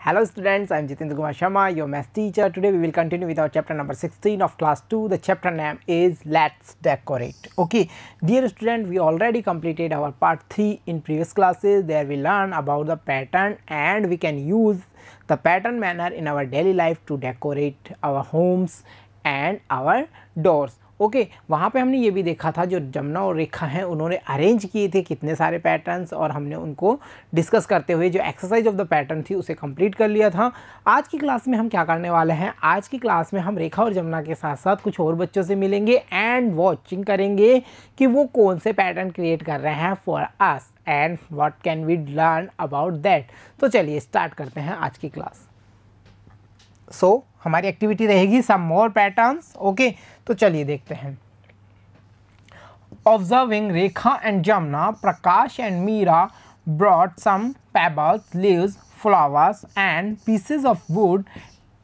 Hello students, I am Jitendra Kumar Sharma, your math teacher. Today we will continue with our chapter number 16 of class 2. The chapter name is Let's Decorate. Okay, dear student, we already completed our part 3 in previous classes. There we learn about the pattern and we can use the pattern manner in our daily life to decorate our homes and our doors. Okay वहाँ पे हमने ये भी देखा था जो जमुना और रेखा हैं उन्होंने अरेंज किए थे कितने सारे पैटर्न्स और हमने उनको डिस्कस करते हुए जो एक्सरसाइज ऑफ द पैटर्न थी उसे कंप्लीट कर लिया था। आज की क्लास में हम क्या करने वाले हैं, आज की क्लास में हम रेखा और जमुना के साथ साथ कुछ और बच्चों से मिलेंगे एंड वॉचिंग करेंगे कि वो कौन से पैटर्न क्रिएट कर रहे हैं for us and what can we learn about that. तो चलिए स्टार्ट करते हैं आज की क्लास। हमारी एक्टिविटी रहेगी सम मोर पैटर्न्स। ओके तो चलिए देखते हैं। Observing Rekha and Jamuna, Prakash and Meera brought some pebbles, leaves, flowers and pieces of wood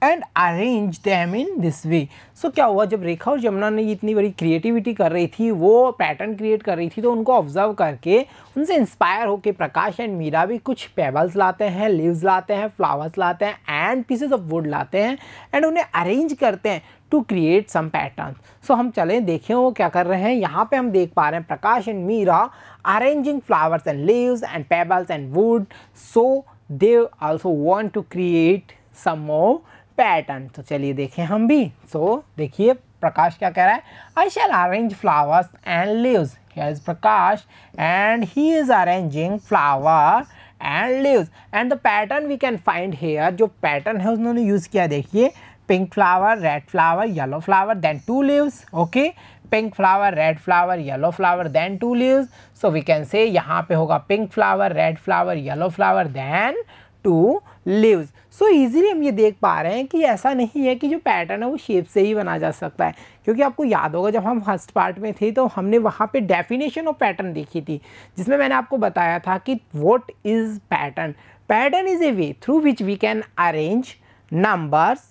and arrange them in this way. So क्या हुआ, जब रेखा और जमुना ने इतनी बड़ी क्रिएटिविटी कर रही थी, वो पैटर्न क्रिएट कर रही थी, तो उनको ऑब्जर्व करके उनसे इंस्पायर होकर प्रकाश एंड मीरा भी कुछ पेबल्स लाते हैं, लीव्स लाते हैं, फ्लावर्स लाते हैं एंड पीसेस ऑफ वुड लाते हैं एंड उन्हें अरेंज करते हैं टू क्रिएट सम पैटर्न। सो हम चलें देखें वो क्या कर रहे हैं। यहाँ पे हम देख पा रहे हैं Prakash and Meera arranging flowers and leaves and pebbles and wood, so they also want to create some more pattern. तो चलिए देखें हम भी। सो देखिए प्रकाश क्या कह रहा है, I shall arrange flowers and leaves. Here is Prakash and he is arranging flower and leaves and the pattern we can find here. जो पैटर्न है उन्होंने यूज किया, देखिए pink flower, red flower, yellow flower, then two leaves. Okay, pink flower, red flower, yellow flower, then two leaves. So we can say यहाँ पे होगा pink flower, red flower, yellow flower, then two leaves. सो easily हम ये देख पा रहे हैं कि ऐसा नहीं है कि जो पैटर्न है वो शेप से ही बना जा सकता है, क्योंकि आपको याद होगा जब हम फर्स्ट पार्ट में थे तो हमने वहाँ पे डेफिनेशन ऑफ पैटर्न देखी थी, जिसमें मैंने आपको बताया था कि what is pattern. Pattern is a way through which we can arrange numbers,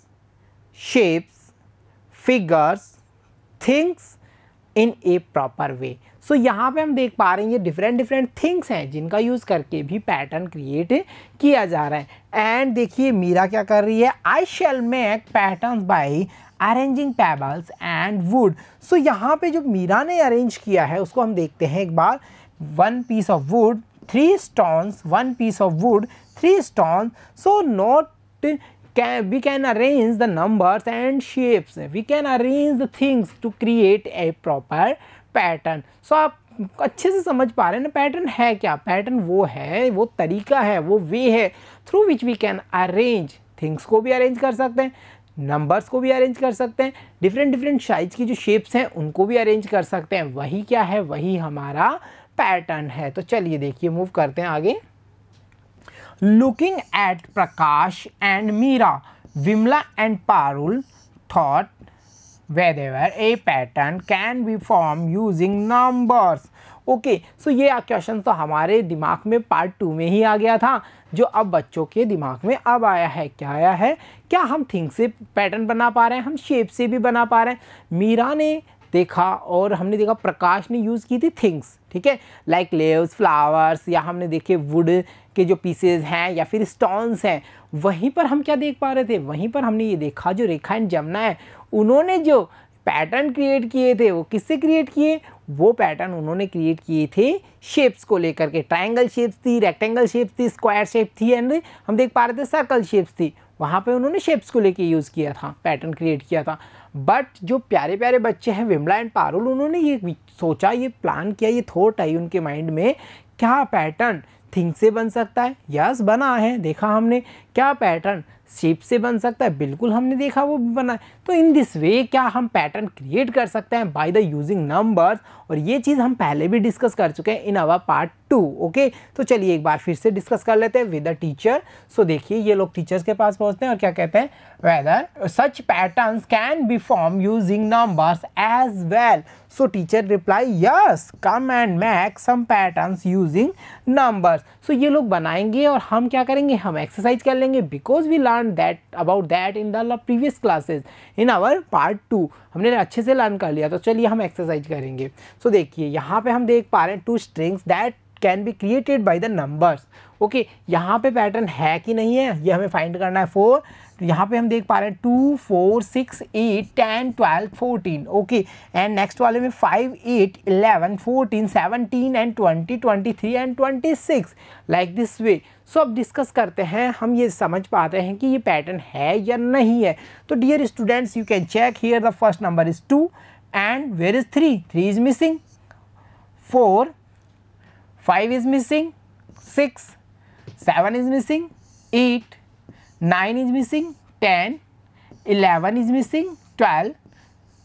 shapes, figures, things in a proper way। So यहाँ पे हम देख पा रहे हैं ये डिफरेंट थिंग्स हैं जिनका यूज़ करके भी पैटर्न क्रिएट किया जा रहा है। एंड देखिए मीरा क्या कर रही है, I shall make patterns by arranging pebbles and wood. So यहाँ पे जो मीरा ने अरेंज किया है उसको हम देखते हैं एक बार। One piece of wood, three stones, one piece of wood, three stones. So not we can arrange the numbers and shapes, we can arrange the things to create a proper pattern। so आप अच्छे से समझ पा रहे हैं ना pattern है क्या। पैटर्न वो है, वो तरीका है, वो वे है through which we can arrange. Things को भी अरेंज कर सकते हैं, नंबर्स को भी अरेंज कर सकते हैं, डिफरेंट साइज की जो शेप्स हैं उनको भी अरेंज कर सकते हैं। वही क्या है, वही हमारा पैटर्न है। तो चलिए देखिए मूव करते हैं आगे। Looking at Prakash and Meera, Vimla and Parul thought whether a pattern can be formed using numbers। Okay so ये क्वेश्चन तो हमारे दिमाग में पार्ट 2 में ही आ गया था, जो अब बच्चों के दिमाग में अब आया है। क्या आया है, क्या हम थिंग से पैटर्न बना पा रहे हैं, हम शेप से भी बना पा रहे हैं। मीरा ने देखा और हमने देखा प्रकाश ने यूज़ की थी थिंग्स, ठीक है, लाइक लीव्स, फ्लावर्स, या हमने देखे वुड के जो पीसेज हैं या फिर स्टोन्स हैं। वहीं पर हम क्या देख पा रहे थे, वहीं पर हमने ये देखा जो रेखा एंड जमुना है उन्होंने जो पैटर्न क्रिएट किए थे वो किससे क्रिएट किए, वो पैटर्न उन्होंने क्रिएट किए थे शेप्स को लेकर के। ट्रायंगल शेप्स थी, रेक्टेंगल शेप्स थी, स्क्वायर शेप थी एंड हम देख पा रहे थे सर्कल शेप्स थी। वहाँ पे उन्होंने शेप्स को लेके यूज़ किया था, पैटर्न क्रिएट किया था। बट जो प्यारे प्यारे बच्चे हैं विमला एंड पारुल, उन्होंने ये सोचा, ये प्लान किया, ये थॉट आई उनके माइंड में, क्या पैटर्न थिंग से बन सकता है। यस बना है, देखा हमने। क्या पैटर्न शेप से बन सकता है, बिल्कुल हमने देखा वो बना है। तो इन दिस वे क्या हम पैटर्न क्रिएट कर सकते हैं बाय द यूजिंग नंबर्स, और ये चीज़ हम पहले भी डिस्कस कर चुके हैं इन आवर पार्ट 2। ओके तो चलिए एक बार फिर से डिस्कस कर लेते हैं विद द टीचर। सो देखिए ये लोग टीचर्स के पास पहुंचते हैं और क्या कहते हैं, whether such patterns can be form using numbers as well. So teacher reply yes, come and make some patterns using numbers. So ये लोग बनाएंगे और हम क्या करेंगे, हम एक्सरसाइज कर लेंगे, because we learn that about that in the previous classes in our part 2। हमने अच्छे से लर्न कर लिया। तो चलिए हम एक्सरसाइज करेंगे। सो देखिए यहाँ पे हम देख पा रहे हैं two strings that can be created by the numbers. Okay, यहाँ पे पैटर्न है कि नहीं है ये हमें फाइंड करना है। 4, तो यहाँ पे हम देख पा रहे हैं 2, 4, 6, 8, 10, 12, 14। ओके, एंड नेक्स्ट वाले में 5, 8, 11, 14, 17 and 20, 23 and 26 like this way. So अब डिस्कस करते हैं, हम ये समझ पाते हैं कि ये पैटर्न है या नहीं है। तो dear students, you can check here the first number is 2 and where is 3? 3 is missing, 4, 5 is missing, 6, 7 is missing, 8, 9 is missing, 10, 11 is missing, 12,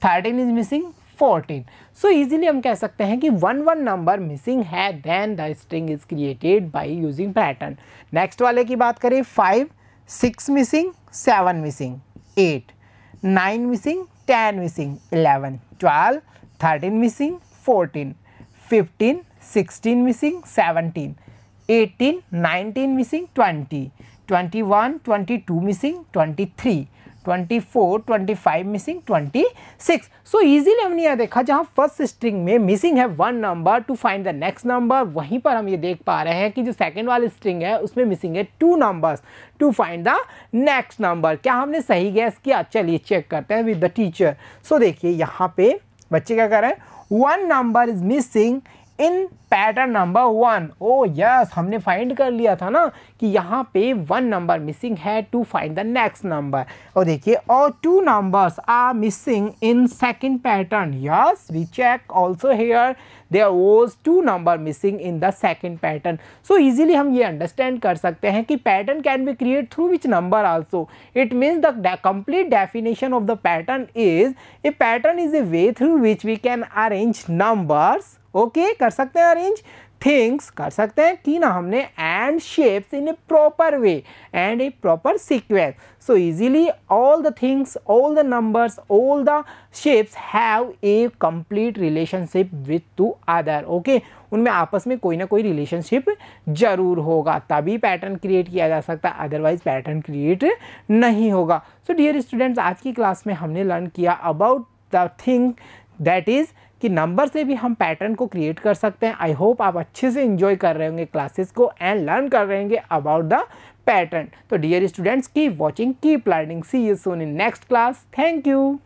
13 is missing, 14. So easily हम कह सकते हैं कि 1 नंबर मिसिंग है, then the string is created by using pattern. Next वाले की बात करें, 5, 6 missing, 7 missing, 8, 9 missing, 10 missing, 11, 12, 13 missing, 14, 15, 16 missing, 17, 18, 19 missing, 20, 21, 22 missing, 23, 24, 25 missing, 26. So easily हमने यह देखा जहाँ फर्स्ट स्ट्रिंग में मिसिंग है 1 number, to find the next number, वहीं पर हम ये देख पा रहे हैं कि जो सेकेंड वाली स्ट्रिंग है उसमें मिसिंग है 2 numbers to find the next number. क्या हमने सही गैस किया? चलिए चेक करते हैं विद द टीचर। सो देखिए यहाँ पे बच्चे क्या कर रहे हैं, 1 number is missing in pattern number 1। Oh yes, हमने फाइंड कर लिया था ना कि यहाँ पे 1 नंबर मिसिंग है to find the next number. और देखिए, और 2 numbers are missing in second pattern. Yes, we check also here there was 2 number missing in the second pattern. So easily हम ये अंडरस्टैंड कर सकते हैं कि pattern can be create through which number also. It means the complete definition of the pattern is a pattern is a way through which we can arrange numbers. Okay, कर सकते हैं arrange things, कर सकते हैं कि ना हमने, and shapes in A proper way and A proper sequence. So easily all the things, all the numbers, all the shapes have a complete relationship with to other. Okay, उनमें आपस में कोई ना कोई रिलेशनशिप जरूर होगा, तभी पैटर्न क्रिएट किया जा सकता है, अदरवाइज पैटर्न क्रिएट नहीं होगा। सो डियर स्टूडेंट्स, आज की क्लास में हमने लर्न किया about the thing that is कि नंबर से भी हम पैटर्न को क्रिएट कर सकते हैं। आई होप आप अच्छे से एंजॉय कर रहे होंगे क्लासेस को एंड लर्न कर रहे होंगे अबाउट द पैटर्न। तो dear students, keep watching, keep learning, see you soon in next class. Thank you.